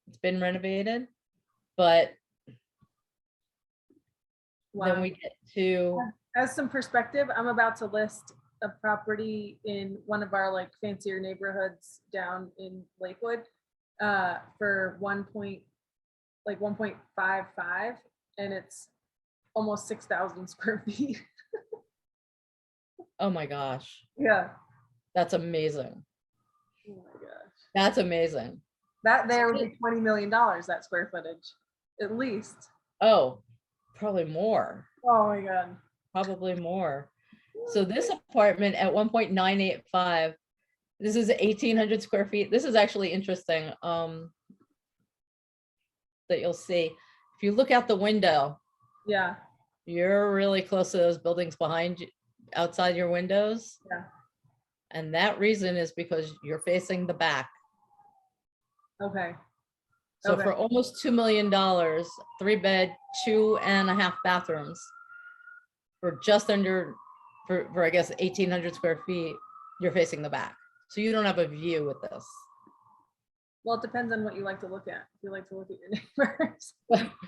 It's been renovated, but Wow. then we get to, As some perspective, I'm about to list a property in one of our like fancier neighborhoods down in Lakewood for 1.55, and it's almost 6,000 square feet. oh my gosh, Yeah. that's amazing. Oh my gosh. That's amazing. That there would be $20 million, that square footage, at least. Oh, probably more, Oh my God. probably more. So this apartment at 1.985, this is 1,800 square feet. This is actually interesting that you'll see. If you look out the window, Yeah. you're really close to those buildings behind you, outside your windows. Yeah. And that reason is because you're facing the back. Okay. So Okay. for almost $2 million, 3-bed, 2.5 bathrooms, for just under, for I guess 1,800 square feet, you're facing the back. So you don't have a view with this. Well, it depends on what you like to look at. If you like to look at your neighbors.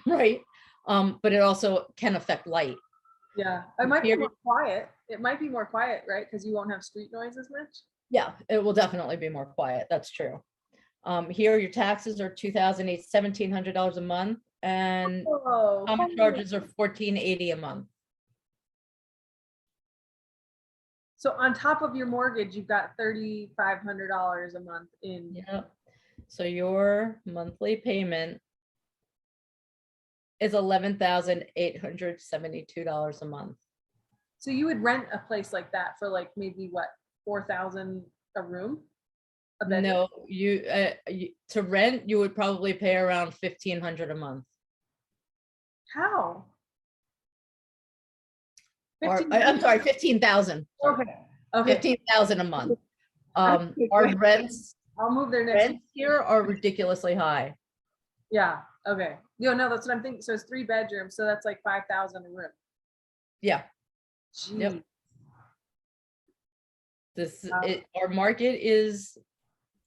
Right. But it also can affect light. Yeah. It might be Here- more quiet. It might be more quiet, right? Because you won't have street noise as much. Yeah, it will definitely be more quiet. That's true. Here, your taxes are $1,700 a month, and Oh, common charges are $1,480 a month. so on top of your mortgage, you've got $3,500 a month in. Yep. So your monthly payment is $11,872 a month. So you would rent a place like that for like maybe what, 4,000 a room? A bedroom? No, to rent, you would probably pay around $1,500 a month. How? Or, 15 I'm sorry, 15,000. Okay. Okay. 15,000 a month. Our rents I'll move there next. rents here are ridiculously high. Yeah. Okay. No, that's what I'm thinking. So it's 3 bedrooms. So that's like 5,000 a room. Yeah. Jeez. Yep. Wow. Our market is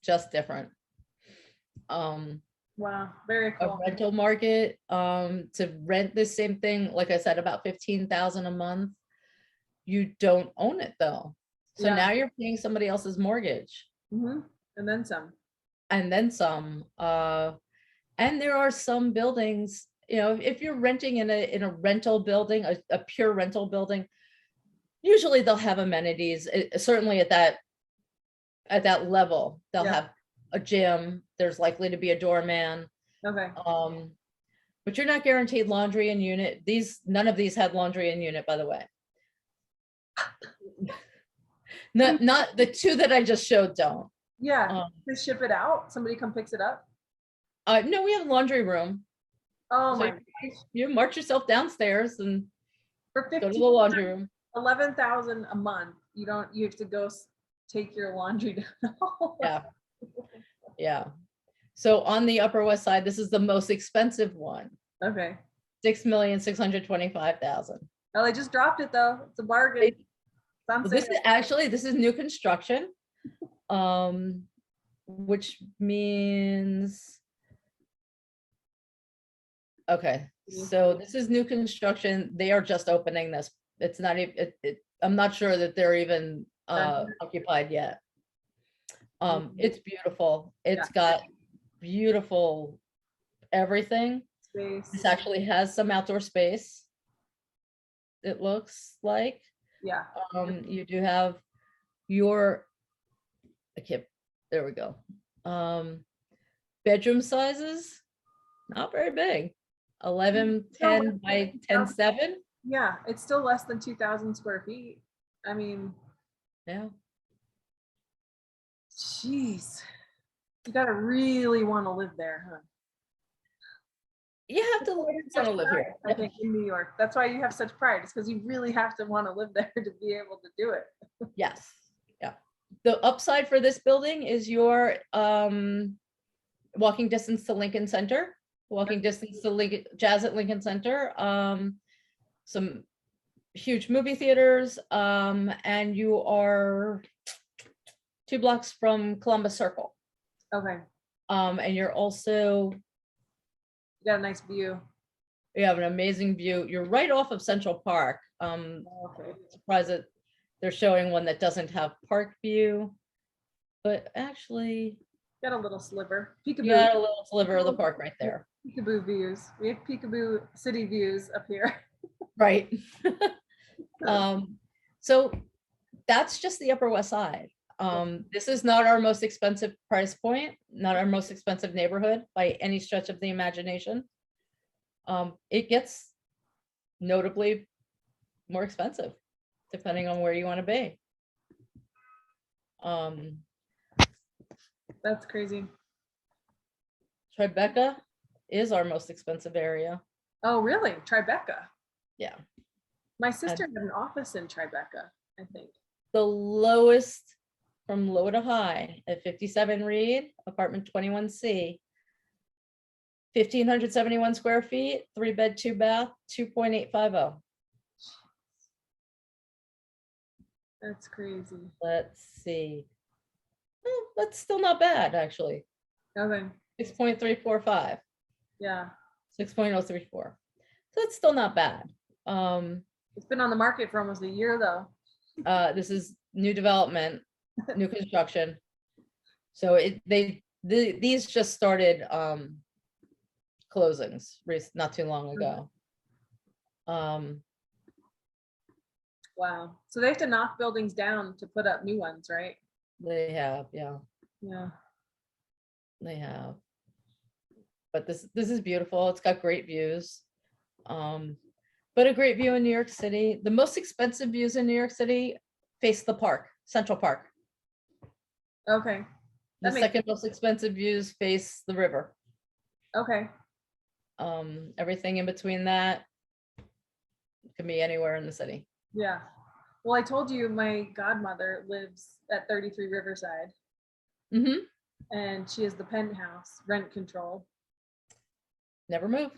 just different. Wow. Very A cool. rental market, to rent the same thing, like I said, about 15,000 a month. You don't own it though. So Yeah. now you're paying somebody else's mortgage And then some. and then some. And there are some buildings, you know, if you're renting in a rental building, a pure rental building, usually they'll have amenities. Certainly at that level, they'll Yeah. have a gym. There's likely to be a doorman. Okay. But you're not guaranteed laundry in unit. None of these had laundry in unit, by the way. Not the two that I just showed don't. Yeah, they ship it out. Somebody come picks it up. No, we have a laundry room. Oh So my, you march yourself downstairs and for go to 15, the laundry room. 11,000 a month. You have to go take your laundry down. Yeah. Yeah. So on the Upper West Side, this is the most expensive one. Okay. 6,625,000. Well, they just dropped it though. It's a bargain. It's on This sale. is actually, this is new construction. Which means. Okay, so this is new construction. They are just opening this. It's not even, I'm not sure that they're even occupied yet. It's beautiful. It's got beautiful everything. Space. This actually has some outdoor space. It looks like. Yeah. You do have your, there we go. Bedroom sizes, not very big. 1110 by 10.7. Yeah, it's still less than 2,000 square feet. I mean, Yeah. jeez, you gotta really want to live there, huh? You have to want to live here. I think in New York. That's why you have such pride. It's because you really have to want to live there to be able to do it. Yes. Yeah. The upside for this building is your walking distance to Lincoln Center, walking distance to Lincoln Jazz at Lincoln Center, some huge movie theaters, and you are 2 blocks from Columbus Circle. Okay. And you're also, You got a nice view. you have an amazing view. You're right off of Central Park. Okay. Surprised that they're showing one that doesn't have park view, but actually Got a little sliver. Peekaboo. you got a little sliver of the park right there. Peekaboo views. We have peekaboo city views up here. Right. So that's just the Upper West Side. This is not our most expensive price point, not our most expensive neighborhood by any stretch of the imagination. It gets notably more expensive depending on where you want to be. That's crazy. Tribeca is our most expensive area. Oh, really? Tribeca. Yeah. My sister had an office in Tribeca, I think. The lowest from low to high at 57 Reed, apartment 21C, 1,571 square feet, 3 bed, 2 bath, 2.850. That's crazy. Let's see. That's still not bad, actually. Okay. 6.345, Yeah. 6.034. So it's still not bad. It's been on the market for almost a year though. This is new development, new construction. So these just started closings not too long ago. Wow. So they have to knock buildings down to put up new ones, right? They have, yeah, Yeah. they have. But this is beautiful. It's got great views. But a great view in New York City. The most expensive views in New York City face the park, Central Park. Okay. The second most expensive views face the river. Okay. Everything in between that can be anywhere in the city. Yeah. Well, I told you my godmother lives at 33 Riverside. Mm-hmm. And she has the penthouse, rent control. Never move.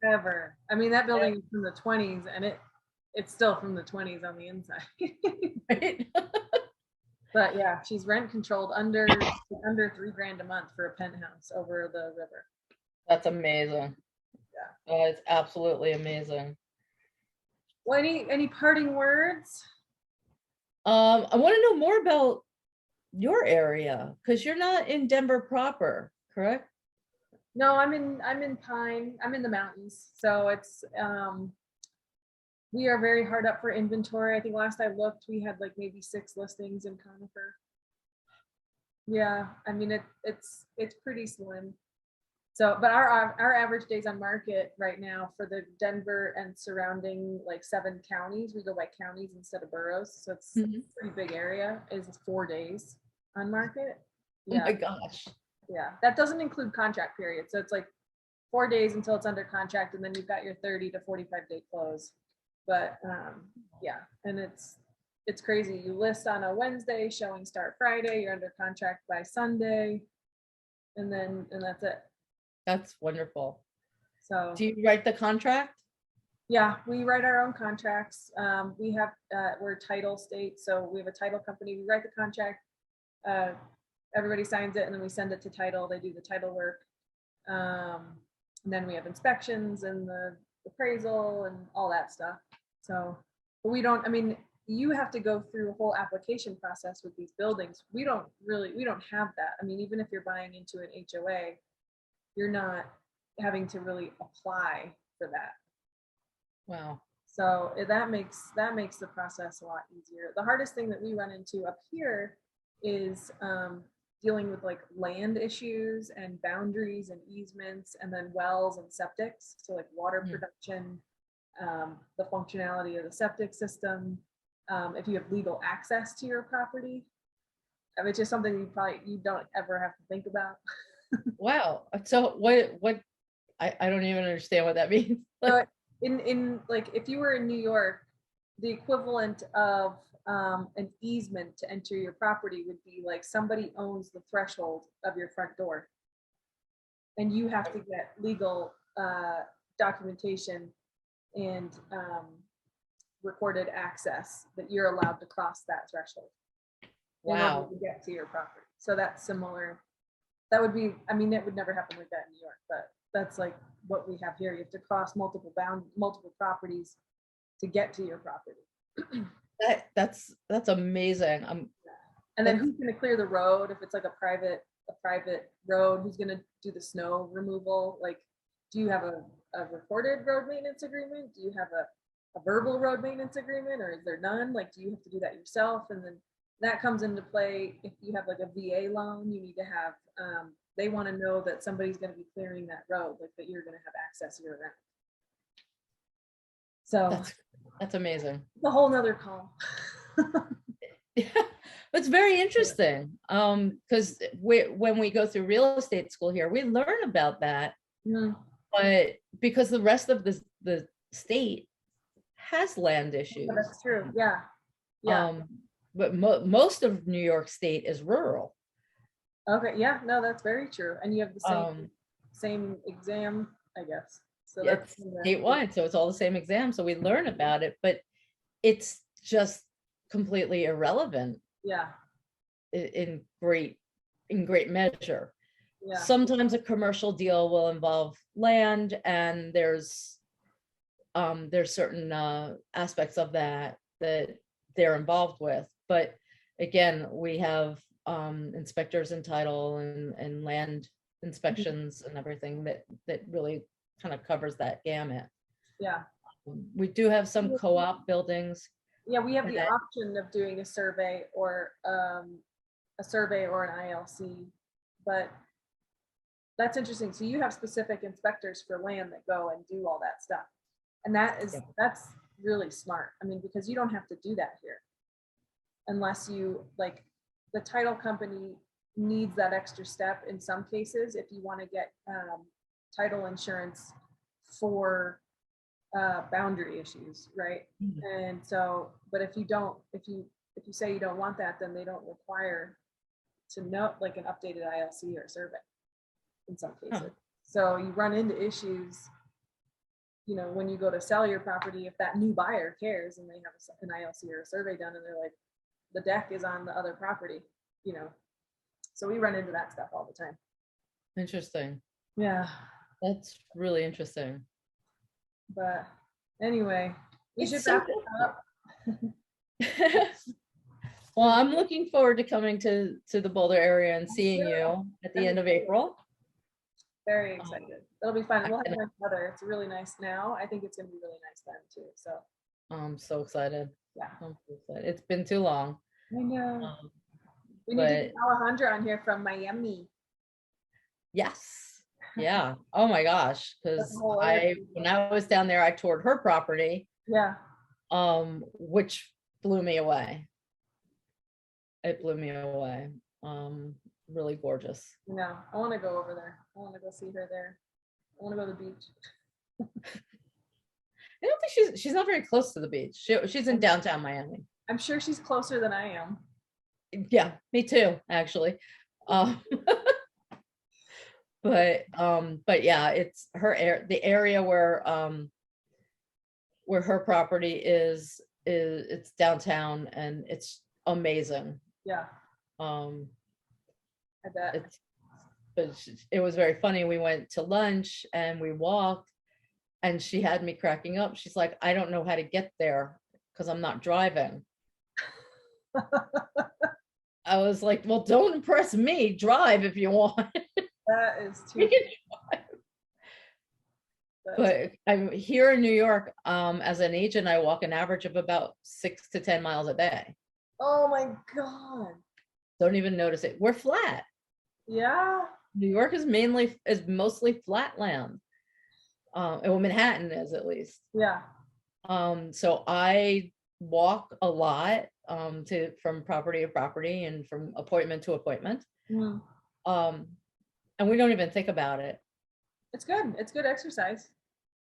Ever. I mean, that building is from the 20s and it's still from the 20s on the inside. Right? But yeah, she's rent controlled under $3,000 a month for a penthouse over the river. That's amazing. Yeah. It's absolutely amazing. Well, any parting words? I want to know more about your area because you're not in Denver proper, correct? No, I'm in Pine. I'm in the mountains. So it's we are very hard up for inventory. I think last I looked, we had like maybe 6 listings in Conifer. Yeah, I mean it's pretty slim. So, but our average days on market right now for the Denver and surrounding like 7 counties, we go by counties instead of boroughs. So it's a Mhm. pretty big area, is 4 days on market. Oh my Yeah. gosh. Yeah. That doesn't include contract period. So it's like 4 days until it's under contract, and then you've got your 30 to 45 day close. But yeah, and it's crazy. You list on a Wednesday, showing start Friday, you're under contract by Sunday, and that's it. That's wonderful. So Do you write the contract? yeah, we write our own contracts. We have we're a title state, so we have a title company. We write the contract. Uh, everybody signs it, and then we send it to title. They do the title work. And then we have inspections and the appraisal and all that stuff. So, but we don't, I mean, you have to go through a whole application process with these buildings. We don't have that. I mean, even if you're buying into an HOA, you're not having to really apply for that. Wow. So that makes the process a lot easier. The hardest thing that we run into up here is dealing with like land issues and boundaries and easements, and then wells and septics. So like water Mhm. production, the functionality of the septic system, if you have legal access to your property, which is something you don't ever have to think about. Wow. So what I don't even understand what that means. So in like if you were in New York, the equivalent of an easement to enter your property would be like somebody owns the threshold of your front door, and you have to get legal documentation and recorded access that you're allowed to cross that threshold in order Wow. to get to your property. So that's similar. That would be, I mean, it would never happen like that in New York, but that's like what we have here. You have to cross multiple properties to get to your property. That's amazing. And then who's going to clear the road if it's like a private road? Who's going to do the snow removal? Like, do you have a recorded road maintenance agreement? Do you have a verbal road maintenance agreement, or is there none? Like, do you have to do that yourself? And then that comes into play if you have like a VA loan. You need to have they want to know that somebody's going to be clearing that road, like that you're going to have access year round. So that's amazing. it's a whole nother call. It's very interesting because when we go through real estate school here, we learn about that, but because the rest of the state has land issues. That's true. Yeah. But most of New York State is rural. Okay. Yeah. No, that's very true. And you have the same exam, I guess. So it's statewide, so it's all the same exam. So we learn about it, but it's just completely irrelevant. Yeah. In great measure. Yeah. Sometimes a commercial deal will involve land, and there's certain aspects of that they're involved with. But again, we have inspectors in title and land inspections and everything that really kind of covers that gamut. Yeah. We do have some co-op buildings. Yeah, we have the option of doing a survey or an ILC, but that's interesting. So you have specific inspectors for land that go and do all that stuff. And that's really smart. I mean, because you don't have to do that here unless you like the title company needs that extra step in some cases if you want to get title insurance for boundary issues, right? And so, but if you say you don't want that, then they don't require to know like an updated ILC or survey in some cases. So you run into issues, when you go to sell your property, if that new buyer cares and they have an ILC or a survey done and they're like, the deck is on the other property, so we run into that stuff all the time. Interesting. Yeah. That's really interesting. But anyway, we should wrap it up. Well, I'm looking forward to coming to the Boulder area and seeing you at the end of April. Very excited. It'll be fun. We'll have nice weather. It's really nice now. I think it's going to be really nice then too. So I'm so excited. Yeah. I'm so excited. It's been too long. I know. We need to get Alejandra on here from Miami. Yes. Yeah. Oh my gosh. That's a Because whole other. when I was down there, I toured her property, Yeah, which blew me away. It blew me away. Really gorgeous. no, I want to go over there. I want to go see her there. I want to go to the beach. I don't think she's not very close to the beach. She's in downtown Miami. I'm sure she's closer than I am. Yeah, me too, actually. Um, but yeah, it's the area where her property is it's downtown and it's amazing. Yeah, Um, I bet. it's but it was very funny. We went to lunch and we walked, and she had me cracking up. She's like, I don't know how to get there because I'm not driving. I was like, well, don't impress me. Drive if you want. That is We too. can That's- But I'm here in New York, as an agent, I walk an average of about 6 to 10 miles a day. oh my God. Don't even notice it. We're flat. Yeah. New York is mostly flat land. Well, Manhattan is at least. Yeah. So I walk a lot, from property to property and from appointment to appointment. Mm. And we don't even think about it. It's good. It's good exercise.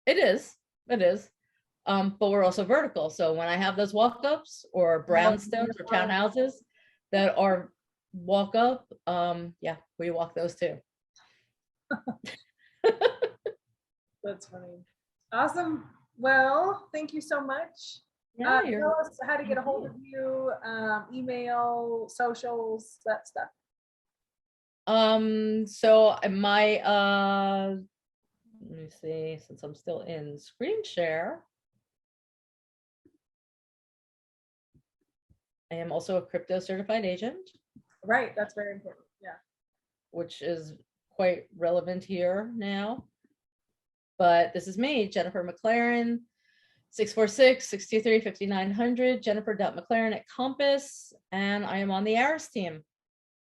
It is. But we're also vertical. So when I have those walk-ups or brownstones or townhouses that are walk up, yeah, we walk those too. That's funny. Awesome. Well, thank you so much. Yeah, Tell us how to get a hold of you, email, socials, that stuff. So my let me see, since I'm still in screen share, I am also a crypto certified agent, Right. That's very important. Yeah. which is quite relevant here now. But this is me, Jennifer McLaren, 646-623-5900, Jennifer.McLaren at Compass, and I am on the ARIS team.